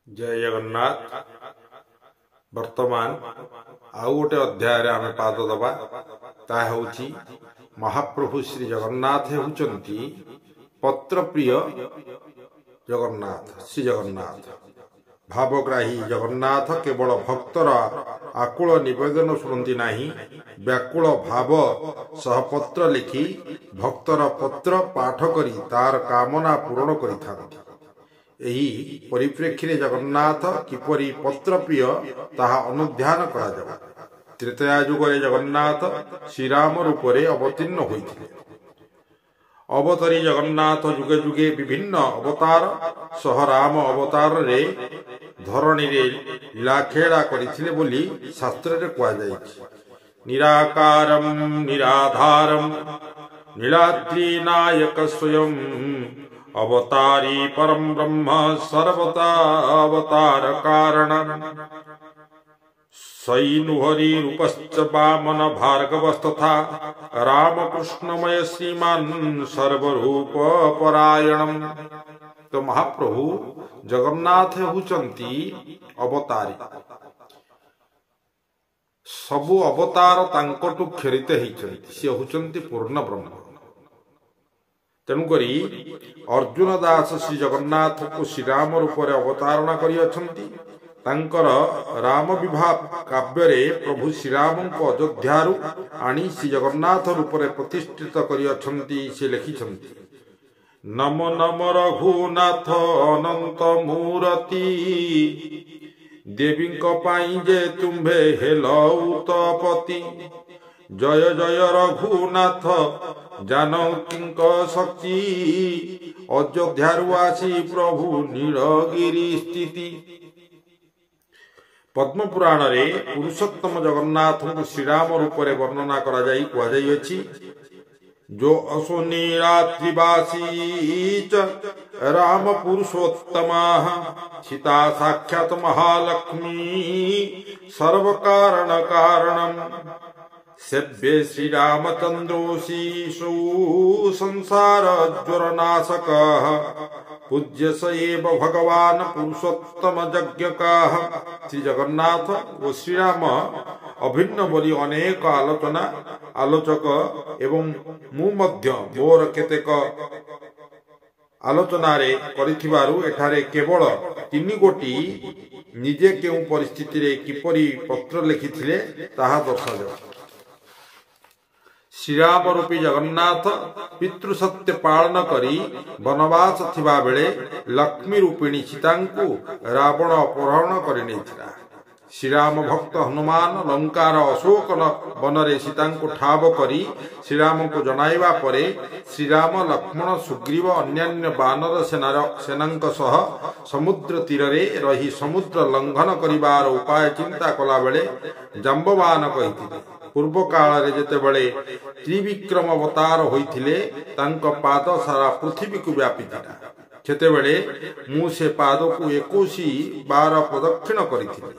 जय जगन्नाथ। वर्तमान आउ गोटे अध्याय आम पाद दबा ता होची महाप्रभु श्री जगन्नाथ होचंती पत्र प्रिय जगन्नाथ। श्री जगन्नाथ भावग्राही जगन्नाथ केवल भक्तर आकुल निवेदन शुणती नहीं, व्याकुल भाव सह पत्र लिखि भक्तर पत्र पाठ करी तार कामना पूरण करिथांती। एही परिप्रेक्षी जगन्नाथ किपरि पत्र प्रिय ताहा अनुध्यान करा जावा। त्रेतया युगरे जगन्नाथ श्रीराम रूपरे अवतीर्ण होइथिले। अवतरी जगन्नाथ जुगे जुगे विभिन्न अवतार सह राम अवतार रे धरणी रे लीलाखेला करिथिले बोली शास्त्र रे कुआ जाइछि। निराकारम निराधारम नीलाद्रि नायक स्वयं अवतारी परम ब्रह्म सर्वता अवतार कारण। सैनुहरि रूपश्च वामन भार्गवस्तथा रामकृष्णमय श्रीमान सर्वरूप परायणम। तो महाप्रभु जगन्नाथ होचंती अवतारी। सबु अवतार तांकटु खेरिते हिचंती। से होचंती पूर्ण ब्रह्म। तेणुकरी अर्जुन दास श्री जगन्नाथ को श्रीराम रूप में अवतारणा करी अछंती। तांकर राम विवाह काव्य प्रभु श्रीराम को अयोध्यारु आनी श्री जगन्नाथ रूप में प्रतिष्ठित करी अछंती। से लिखिछंती नम नम रघुनाथ अनंत मूरति देवी पाई जे तुम्भे हेलौतपति। जय जय रघुनाथ जानकींक शक्ति अयोध्यारु आसी प्रभु नीलगिरी स्थिति। पद्म पुराण रे पुरुषोत्तम जगन्नाथ को श्रीराम रूप में वर्णना करा जाई कुआ जाई अछि। जो असुनी रात्रिवासी च राम पुरुषोत्तमा सीता साक्षात महालक्ष्मी सर्व कारण कारणम। सेव्ये श्रीरामचंद्रोशीषु संसार ज्वरनाशक पूज्य स एव भगवान पुरुषोत्तम यज्ञकाः। श्री जगन्नाथ और श्रीराम अभिन्न बोली अनेक आलोचक एवं मु मध्य मोर केतेक आलोचना रे करिथिबारु एठारे केवल 3 गोटी निजे केउ परिस्थिति रे किपरि पत्र लिखिथिले ताहा दर्शाजाउ। श्रीराम रूपी जगन्नाथ पितृसत्य पालन करी वनवास थिबा बेले लक्ष्मी रूपिणी सीता को रावण अपहरण करि नेथिला। श्रीराम भक्त हनुमान लंकार अशोक वन रे सीता को ठाब करी श्रीराम को जनाइबा परे श्रीराम लक्ष्मण सुग्रीव अन्यान्य बानर सेनांक सह समुद्र तीर रे रही समुद्र लंघन करिबार उपाय चिंता कला बेले जांबवान कहिथिले। पूर्व काल रे जेते बळे त्रिविक्रम अवतार होइथिले तांको पाद सारा पृथ्वी को व्यापिथिला। सेते बेले मु से पाद को 21 बार प्रदक्षिण करिथिले।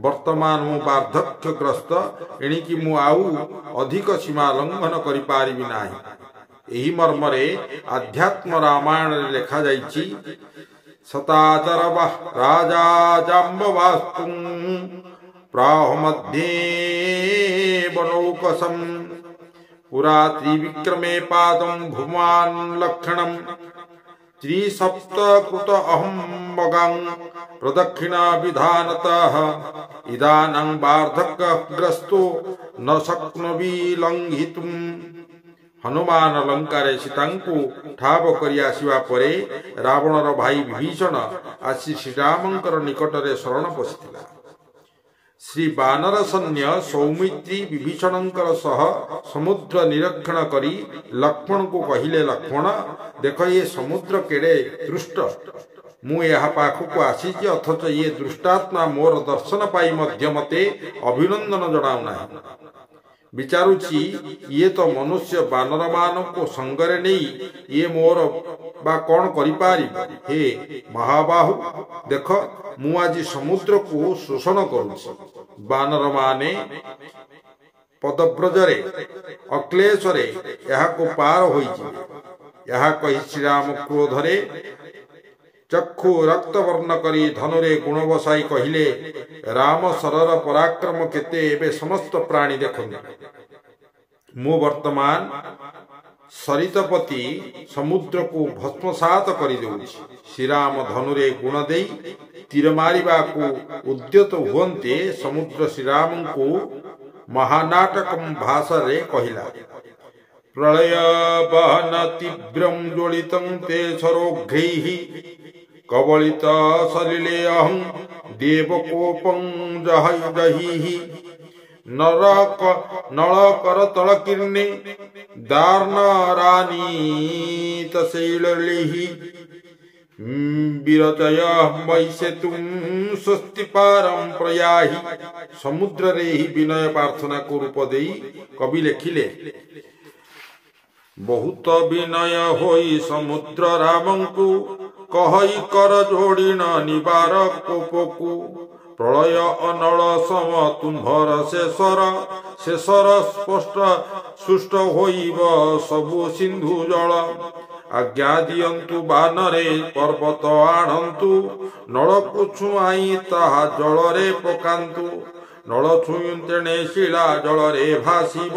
वर्तमान मु वार्धक्यग्रस्त एणिकी मु आउ अधिक सीमा लंघन करि पारिबि नाही। एही मर्मरे आध्यात्म रामायण रे लेखा जाइछि। सताचरव राजा जाम्बवास्तु प्राह मध्ये बनौकसम पुरा त्रिविक्रमे पादं भुवान् लक्षणं त्रिसप्तकृत अहं मगां प्रदक्षिणा विधानतः इदानीं वार्धक्यग्रस्तो न शक्नोमि लंघितुम। हनुमान लंकारे सीता को ठाब करी आसिबा परे रावणर भाई विभीषण आसी श्रीरामंकर निकटरे शरण पशिथिला। श्री बानर सैन्य सौमित्री विभीषणंकर सह समुद्र निरीक्षण करी लक्ष्मण को कहिले लक्ष्मण देख ये समुद्र केड़े दृष्ट। मु यहा पाखक आसीछि अथच ये दृष्टात्मा मोर दर्शन पाई मध्य मते अभिनंदन जणाउ नाही। विचारुछि ये तो मनुष्य बानर मान को संगरे नहीं ये मोर बा कौन करि पारि। हे महाबाहु देख मु आज समुद्र को शोषण करुछि। बानर माने पदव्रजरे अक्लेशरे यहा को पार होइछि। यहा कहि श्रीराम क्रोधरे चक्षु रक्तवर्ण करी धनुरे गुण बसाई कहिले राम सरर पराक्रम केते एबे समस्त प्राणी देखंतु मु वर्तमान सरितपति समुद्र को भस्मसात करि देउछि। श्रीराम धनुरे गुण देई तीर मारिबा को उद्यत हुअन्ते समुद्र श्रीराम को महानाटकम भाषा रे कहिला प्रलय बहन तीव्रम ज्वलितं ते सरोघ्रैः कबलित सलिले अहं देवकोपं जहिहि नरक नलकर तलकीर्णे दार्नरानीत शैललिहि विरचय वैसेतुं स्वस्ति पारं प्रयाहि। समुद्र रे ही विनय प्रार्थना को रूप देई कवि लेखिले बहुत विनय होई समुद्र रामंकु कहई कर जोड़ी न निबार कोपकु प्रलय अनल सम तुम्भर शेषर स्पष्ट सुष्ट होइब सबु सिंधु जल आज्ञा दियंतु बानरे पर्वत आणंतु नलकु छुआई ताहा जलरे पकांतु नल छुईतेणे शिला जलरे भासिब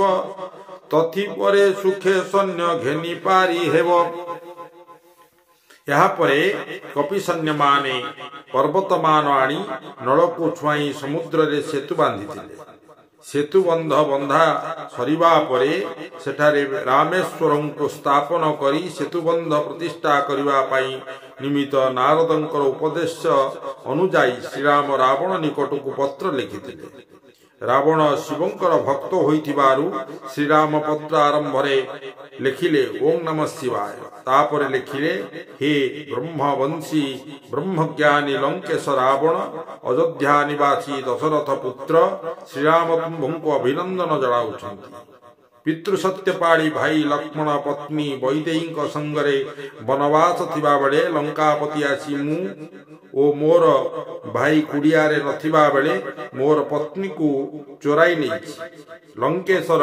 तथि परे सुखे सैन्य घेनी पारी हेब। यहाँ परे कपि सैन्य माने पर्वत मान आनी नलकु छुआई समुद्र रे सेतु बांधिथिले। सेतु बंध बंधा सरिबा परे सेठारे रामेश्वरं को स्थापन करी सेतु बंध प्रतिष्ठा करिबा पाई निमित्त नारदंकर उपदेश अनुजाई श्रीराम रावण निकट को पत्र लिखिथिले। रावण शिवंकर भक्त होइथिबारु श्रीराम पत्र आरंभरे लिखिले ओम नमः शिवाय तापर लिखिले हे ब्रह्मवंशी ब्रह्मज्ञानी लंकेश रावण अयोध्या निवासी दशरथ पुत्र श्रीराम तुम्भଙ୍କୁ अभिनंदन जणाउछन्ति। पितृ सत्यपाड़ी भाई लक्ष्मण पत्नी वैदेही संगरे वनवास थिबा बेले लंकापति आसी मु ओ मोर भाई कुड़ियारे नथिबा बेले मोर पत्नी को चोराई नहीं लंकेश्वर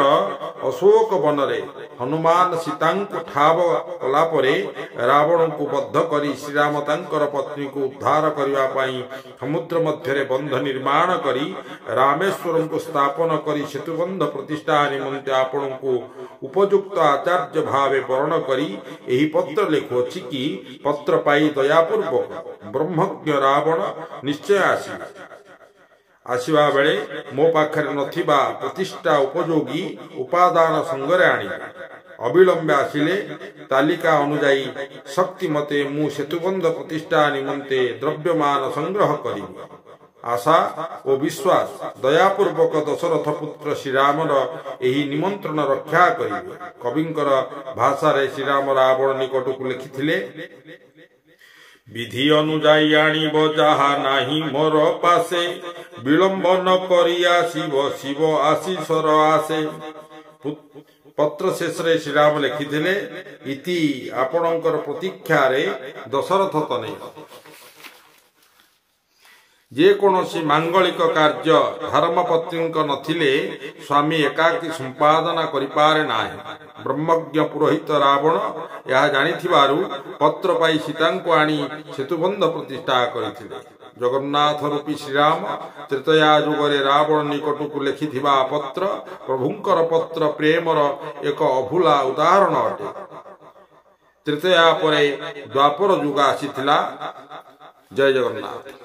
अशोक बनरे हनुमान सीता को ठाव कला परे रावण को बद्ध करी श्रीराम तांकर पत्नी को उद्धार करने पाई समुद्र मध्य बंध निर्माण करी रामेश्वर को स्थापन करी सेतुबंध प्रतिष्ठा निमंते आपण को उपयुक्त आचार्य भावे वर्ण करी एही पत्र लेखुछि कि पत्र पाई दयापूर्वक ब्रह्मज्ञ रावण निश्चय आसीबा बेले मो पाखरे नथिबा प्रतिष्ठा उपयोगी उपादान संगरे आनी अविलंबे आसिले तालिका अनुजाई शक्ति मते मु सेतुबंध प्रतिष्ठा निमंते द्रव्यमान संग्रह करी आशा और विश्वास दयापूर्वक दशरथ पुत्र श्रीरामर एही निमंत्रण रक्षा करिवे। कविंकर भाषा रे श्रीराम रावण निकट को लिखिथिले विधि अनुजाई आनिब जाहा नाही मोर पासे विलंब न करिया शिव आशीषर आसे। पत्र शेष रे श्रीराम लिखिथिले इति आपणकर प्रतीक्षा रे दशरथ तने जे कोनोसी मांगलिक कार्य धर्मपत्नी नथिले स्वामी एकाकी संपादना करि पारे नाही। ब्रह्मज्ञ पुरोहित रावण यह जानिथिबारु पत्र पाई सीता को आनी सेतुबंध प्रतिष्ठा करिथिले। जगन्नाथ रूपी श्रीराम त्रेतया युगरे रावण निकट को लिखिथिबा पत्र प्रभुंकर पत्र प्रेमर एक अभूला उदाहरण अटे। त्रेतया परे द्वापर युग आसीथिला। जय जगन्नाथ।